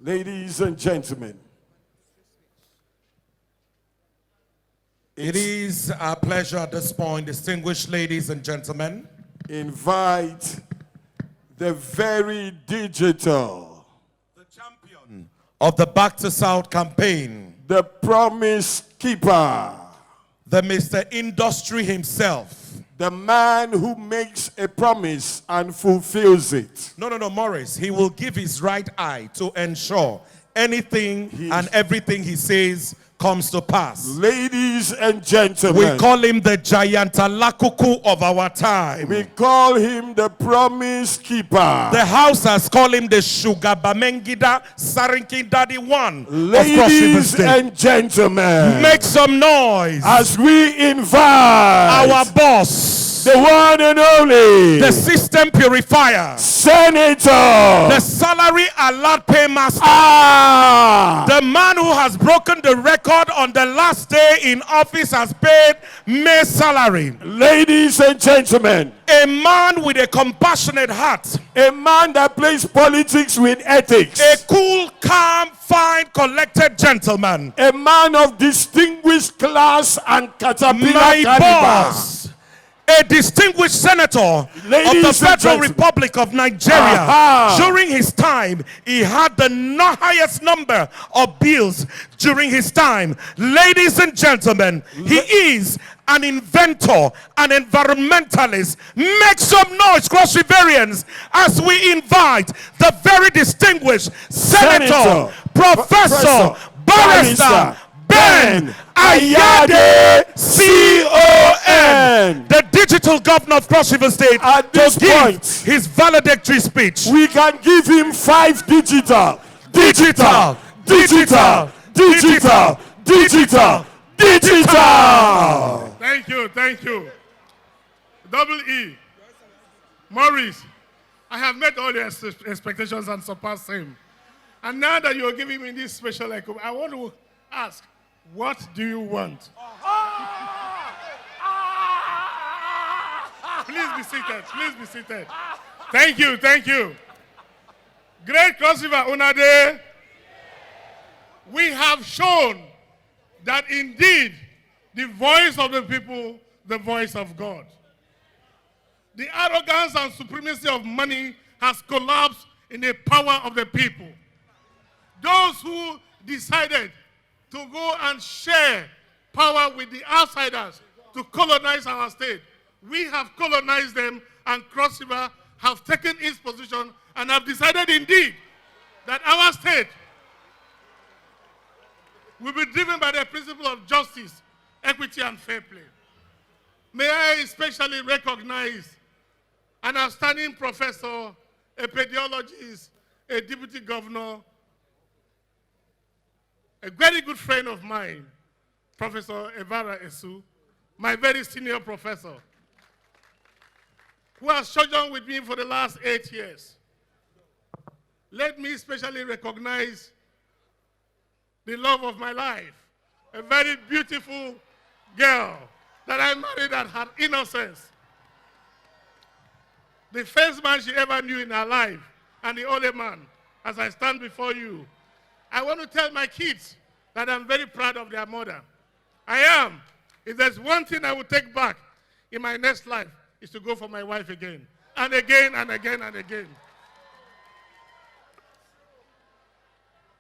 Ladies and gentlemen, it is our pleasure at this point, distinguished ladies and gentlemen, invite the very digital, the champion of the Back to South campaign, the promise keeper, the Mr. Industry himself, the man who makes a promise and fulfills it. No, Morris. He will give his right eye to ensure anything and everything he says comes to pass. Ladies and gentlemen, we call him the Giantalakuku of our time. We call him the promise keeper. The house has called him the Sugar Bamengida Sarinki Daddy One. Ladies and gentlemen, make some noise as we invite our boss, the one and only, the system purifier, Senator, the salary alert paymaster, the man who has broken the record on the last day in office has paid May salary. Ladies and gentlemen, a man with a compassionate heart, a man that plays politics with ethics, a cool, calm, fine, collected gentleman, a man of distinguished class and caterpillar caliber. Boss, a distinguished senator of the Federal Republic of Nigeria. During his time, he had the highest number of bills during his time. Ladies and gentlemen, he is an inventor, an environmentalist. Make some noise, Cross Riverians, as we invite the very distinguished Senator, Professor, Barrister, Ben Ayade, CON, the digital governor of Cross River State, at this point, his valedictory speech. We can give him 5 digital. Digital. Thank you. Double E. Maurice, I have met all your expectations and surpassed them. And now that you're giving me this special echo, I want to ask, what do you want? Please be seated. Thank you. Great Cross River Unade, we have shown that indeed the voice of the people, the voice of God. The arrogance and supremacy of money has collapsed in the power of the people. Those who decided to go and share power with the outsiders to colonize our state, we have colonized them, and Cross River have taken its position and have decided indeed that our state will be driven by the principle of justice, equity, and fair play. May I especially recognize an outstanding professor, a pediatrologist, a deputy governor, a very good friend of mine, Professor Evara Esu, my very senior professor, who has sojourned with me for the last 8 years. Let me especially recognize the love of my life, a very beautiful girl that I married at her innocence. The first man she ever knew in her life, and the only man, as I stand before you. I want to tell my kids that I'm very proud of their mother. I am. If there's one thing I will take back in my next life, is to go for my wife again, and again, and again, and again.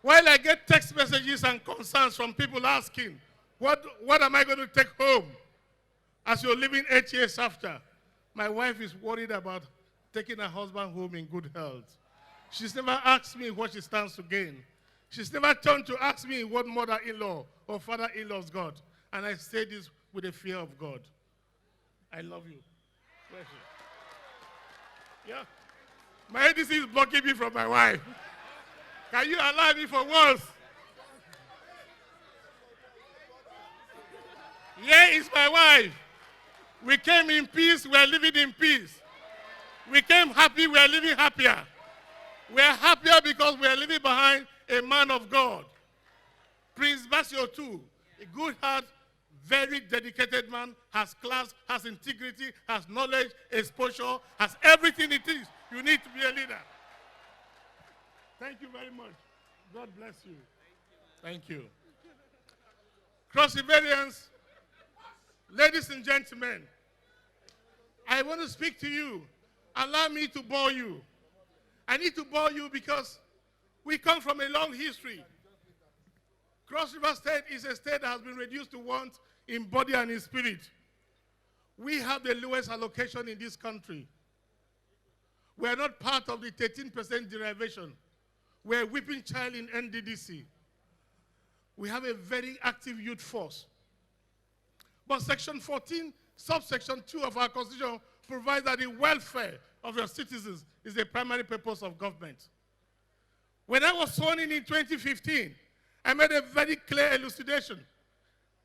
While I get text messages and concerns from people asking, what am I going to take home as you're living 8 years after? My wife is worried about taking her husband home in good health. She's never asked me what she stands to gain. She's never turned to ask me what mother-in-law or father-in-law's got. And I say this with the fear of God. I love you. Bless you. Yeah. My ADC is blocking me from my wife. Can you allow me for once? Here is my wife. We came in peace, we are living in peace. We came happy, we are living happier. We are happier because we are living behind a man of God. Prince Bassey too, a good heart, very dedicated man, has class, has integrity, has knowledge, exposure, has everything it is you need to be a leader. Thank you very much. God bless you. Thank you. Cross Riverians, ladies and gentlemen, I want to speak to you. Allow me to bore you. I need to bore you because we come from a long history. Cross River State is a state that has been reduced to want in body and in spirit. We have the lowest allocation in this country. We are not part of the 13% derivation. We're a whipping child in NDDC. We have a very active youth force. But Section 14, subsection 2 of our Constitution provides that the welfare of your citizens is the primary purpose of government. When I was sworn in 2015, I made a very clear elucidation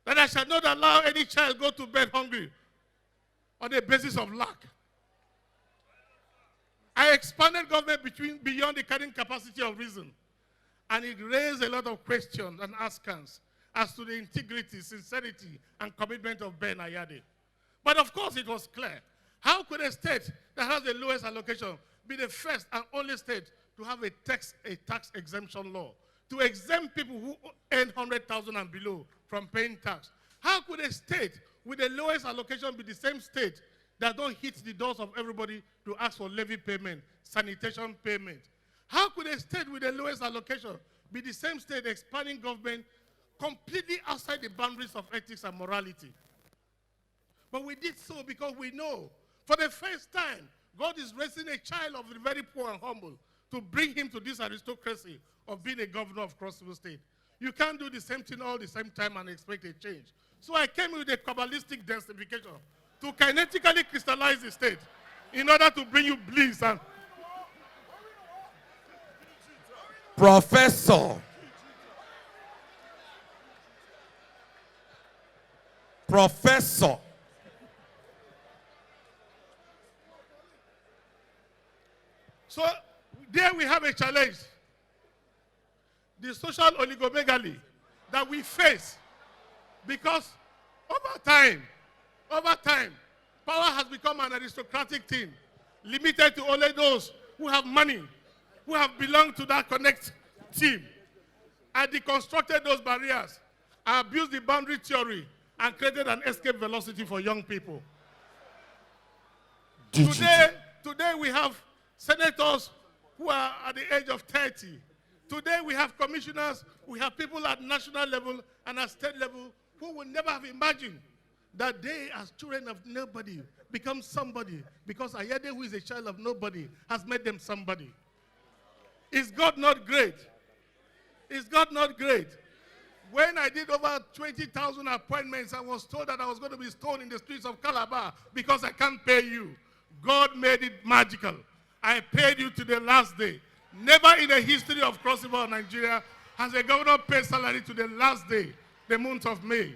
that I shall not allow any child go to bed hungry on the basis of lack. I expanded government beyond the carrying capacity of reason, and it raised a lot of questions and askance as to the integrity, sincerity, and commitment of Ben Ayade. But of course it was clear. How could a state that has the lowest allocation be the first and only state to have a tax exemption law, to exempt people who earn 100,000 and below from paying tax? How could a state with the lowest allocation be the same state that don't hit the doors of everybody to ask for levy payment, sanitation payment? How could a state with the lowest allocation be the same state expanding government completely outside the boundaries of ethics and morality? But we did so because we know for the first time, God is raising a child of the very poor and humble to bring him to this aristocracy of being a governor of Cross River State. You can't do the same thing all the same time and expect a change. So I came with a Kabbalistic densification to kinetically crystallize the state in order to bring you bliss and Professor. So there we have a challenge. The social oligomegaly that we face because over time, power has become an aristocratic thing, limited to only those who have money, who have belonged to that connect team, and deconstructed those barriers, abused the boundary theory, and created an escape velocity for young people. Today we have senators who are at the age of 30. Today we have commissioners, we have people at national level and at state level who would never have imagined that they, as children of nobody, become somebody because Ayade, who is a child of nobody, has made them somebody. Is God not great? Is God not great? When I did over 20,000 appointments, I was told that I was going to be stoned in the streets of Calabar because I can't pay you. God made it magical. I paid you to the last day. Never in the history of Cross River, Nigeria, has a governor paid salary to the last day, the month of May.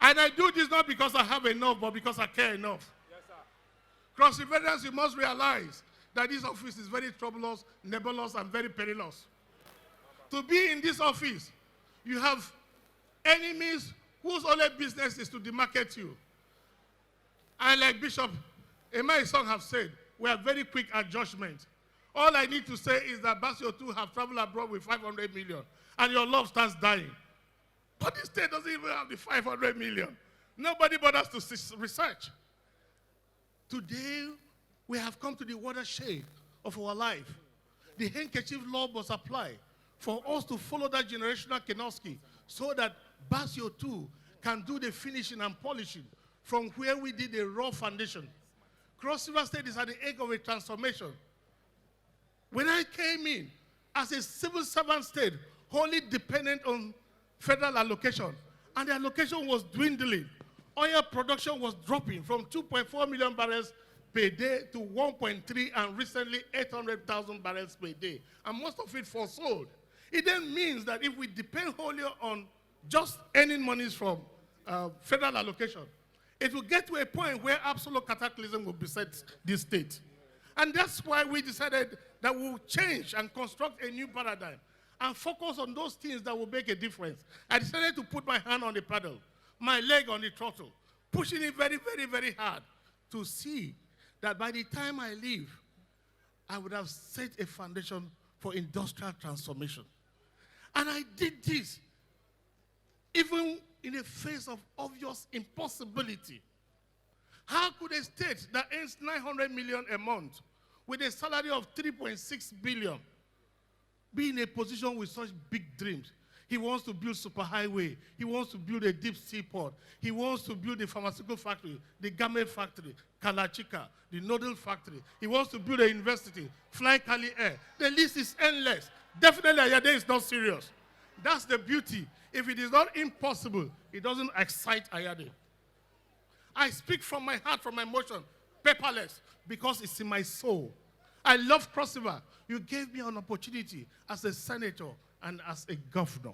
And I do this not because I have enough, but because I care enough. Yes, sir. Cross Riverians, you must realize that this office is very troublous, nebulous, and very perilous. To be in this office, you have enemies whose only business is to demarcate you. And like Bishop Emma's son have said, we are very quick at judgment. All I need to say is that Bassey have traveled abroad with 500 million, and your love starts dying. But this state doesn't even have the 500 million. Nobody bothers to research. Today, we have come to the watershed of our life. The handkerchief law must apply for us to follow that generational Kenoski so that Bassey can do the finishing and polishing from where we did a raw foundation. Cross River State is at the edge of a transformation. When I came in as a civil servant state, wholly dependent on federal allocation, and the allocation was dwindling. Oil production was dropping from 2.4 million barrels per day to 1.3 and recently 800,000 barrels per day, and most of it for sold. It then means that if we depend wholly on just earning monies from federal allocation, it will get to a point where absolute cataclysm will beset this state. And that's why we decided that we'll change and construct a new paradigm and focus on those things that will make a difference. I decided to put my hand on the paddle, my leg on the throttle, pushing it very, very, very hard to see that by the time I leave, I would have set a foundation for industrial transformation. And I did this even in the face of obvious impossibility. How could a state that earns 900 million a month with a salary of 3.6 billion be in a position with such big dreams? He wants to build superhighway. He wants to build a deep sea port. He wants to build a pharmaceutical factory, the garment factory, Kalachika, the noodle factory. He wants to build a university, Fly Cali Air. The list is endless. Definitely, Ayade is not serious. That's the beauty. If it is not impossible, it doesn't excite Ayade. I speak from my heart, from my emotion, paperless, because it's in my soul. I love Cross River. You gave me an opportunity as a senator and as a governor.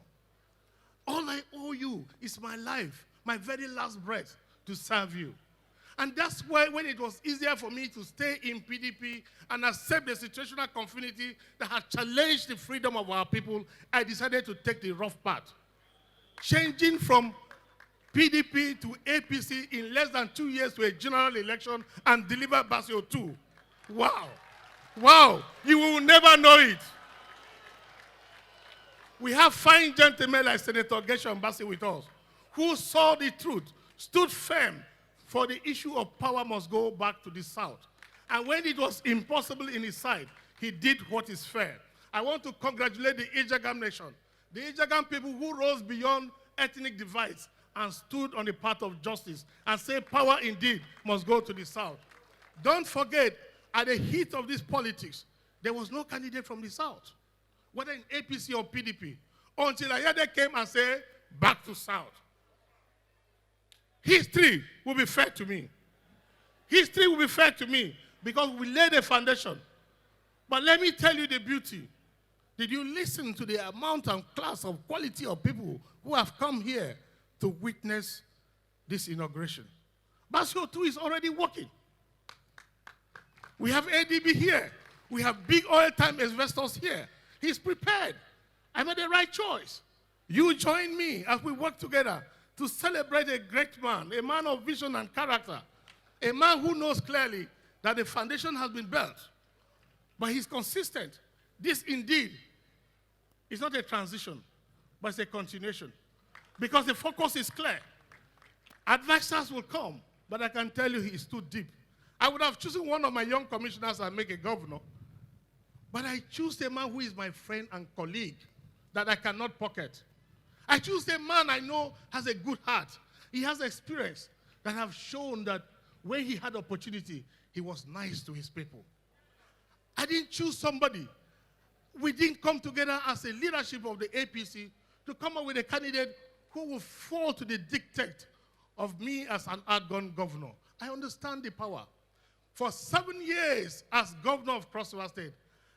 All I owe you is my life, my very last breath to serve you. And that's why when it was easier for me to stay in PDP and accept the situational conformity that had challenged the freedom of our people, I decided to take the rough path. Changing from PDP to APC in less than 2 years to a general election and deliver Bassey 2. Wow. Wow. You will never know it. We have fine gentlemen like Senator Gershom Bassey with us, who saw the truth, stood firm for the issue of power must go back to the South. And when it was impossible in his sight, he did what is fair. I want to congratulate the Ijagam nation, the Ijagam people who rose beyond ethnic divides and stood on the path of justice and say power indeed must go to the South. Don't forget, at the heat of this politics, there was no candidate from the South, whether in APC or PDP, until Ayade came and said, back to South. History will be fair to me. History will be fair to me because we laid a foundation. But let me tell you the beauty. Did you listen to the amount and class of quality of people who have come here to witness this inauguration? Bassey 2 is already working. We have ADB here. We have big oil-time investors here. He's prepared. I made the right choice. You join me as we work together to celebrate a great man, a man of vision and character, a man who knows clearly that the foundation has been built, but he's consistent. This indeed is not a transition, but it's a continuation, because the focus is clear. Advisors will come, but I can tell you he is too deep. I would have chosen one of my young commissioners and make a governor, but I choose a man who is my friend and colleague that I cannot pocket. I choose a man I know has a good heart. He has experience that have shown that when he had opportunity, he was nice to his people. I didn't choose somebody. We didn't come together as a leadership of the APC to come up with a candidate who will fall to the dictate of me as an outgone governor. I understand the power. For 7 years as governor of Cross River State,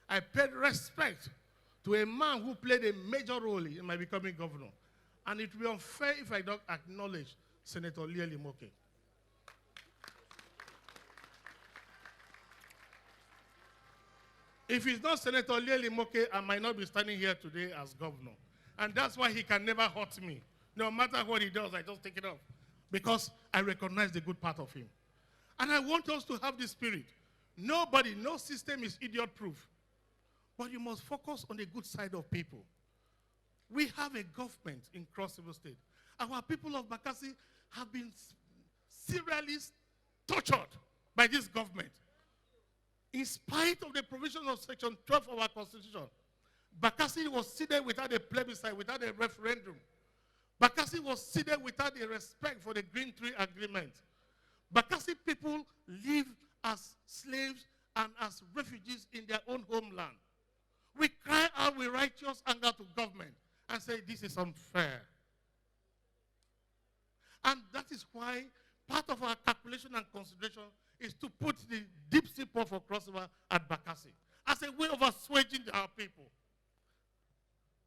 I paid respect to a man who played a major role in my becoming governor. And it would be unfair if I don't acknowledge Senator Limoke. If it's not Senator Limoke, I might not be standing here today as governor. And that's why he can never hurt me. No matter what he does, I just take it off. Because I recognize the good part of him. And I want us to have this spirit. Nobody, no system is idiot-proof. But you must focus on the good side of people. We have a government in Cross River State. Our people of Bassey have been serially tortured by this government. In spite of the provisions of Section 12 of our Constitution, Bassey was seated without a plebiscite, without a referendum. Bassey was seated without a respect for the Green Tree Agreement. Bassey people live as slaves and as refugees in their own homeland. We cry out with righteous anger to government and say, this is unfair. And that is why part of our calculation and consideration is to put the deep sea port for Cross River at Bassey as a way of assuaging our people.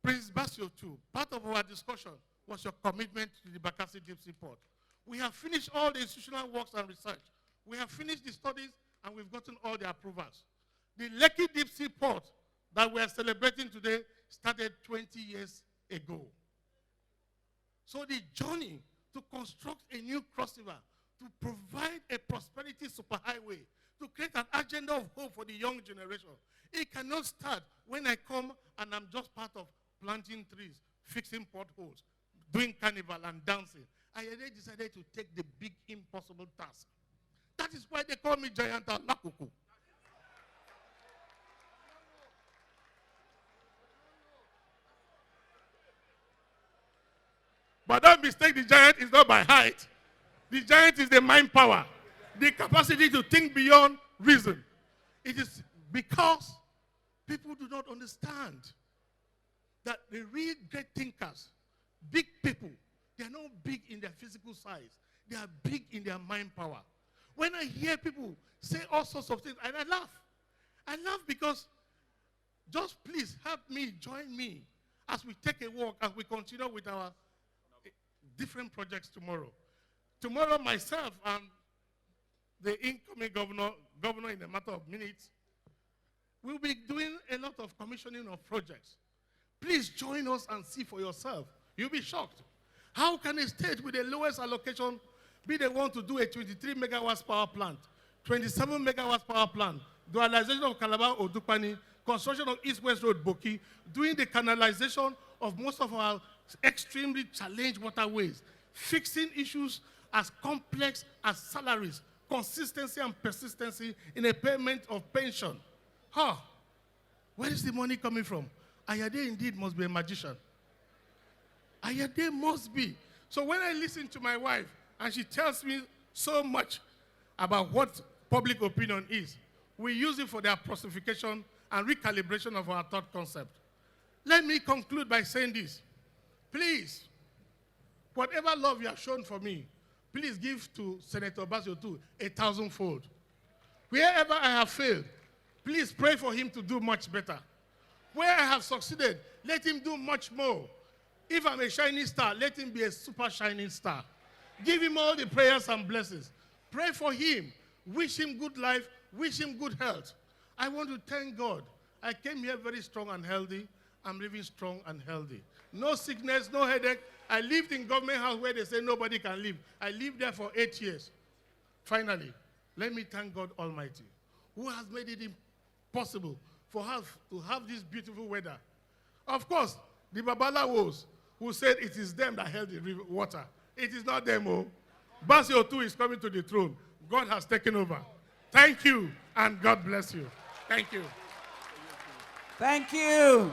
Prince Bassey too, part of our discussion was your commitment to the Bassey deep sea port. We have finished all the institutional works and research. We have finished the studies and we've gotten all the approvals. The Lekki deep sea port that we are celebrating today started 20 years ago. So the journey to construct a new Cross River, to provide a prosperity superhighway, to create an agenda of hope for the young generation, it cannot start when I come and I'm just part of planting trees, fixing potholes, doing carnival and dancing. Ayade decided to take the big impossible task. That is why they call me Giant Alakuku. But don't mistake, the giant is not by height. The giant is the mind power, the capacity to think beyond reason. It is because people do not understand that the real great thinkers, big people, they are not big in their physical size. They are big in their mind power. When I hear people say all sorts of things, and I laugh. I laugh because just please help me, join me as we take a walk, as we continue with our different projects tomorrow. Tomorrow, myself and the incoming governor in a matter of minutes, we'll be doing a lot of commissioning of projects. Please join us and see for yourself. You'll be shocked. How can a state with the lowest allocation be the one to do a 23 megawatts power plant, 27 megawatts power plant, dualization of Calabar or Dupani, construction of East-West Road, Boki, doing the canalization of most of our extremely challenged waterways, fixing issues as complex as salaries, consistency and persistency in a payment of pension. Where is the money coming from? Ayade indeed must be a magician. Ayade must be. So when I listen to my wife and she tells me so much about what public opinion is, we use it for their pacification and recalibration of our thought concept. Let me conclude by saying this. Please, whatever love you have shown for me, please give to Senator Bassey too 1,000-fold. Wherever I have failed, please pray for him to do much better. Where I have succeeded, let him do much more. If I'm a shining star, let him be a super shining star. Give him all the prayers and blessings. Pray for him. Wish him good life. Wish him good health. I want to thank God. I came here very strong and healthy. I'm living strong and healthy. No sickness, no headache. I lived in government house where they say nobody can live. I lived there for 8 years. Finally, let me thank God Almighty, who has made it possible for us to have this beautiful weather. Of course, the Babalawos who said it is them that held the river water. It is not them. Bassey too is coming to the throne. God has taken over. Thank you, and God bless you. Thank you. Thank you.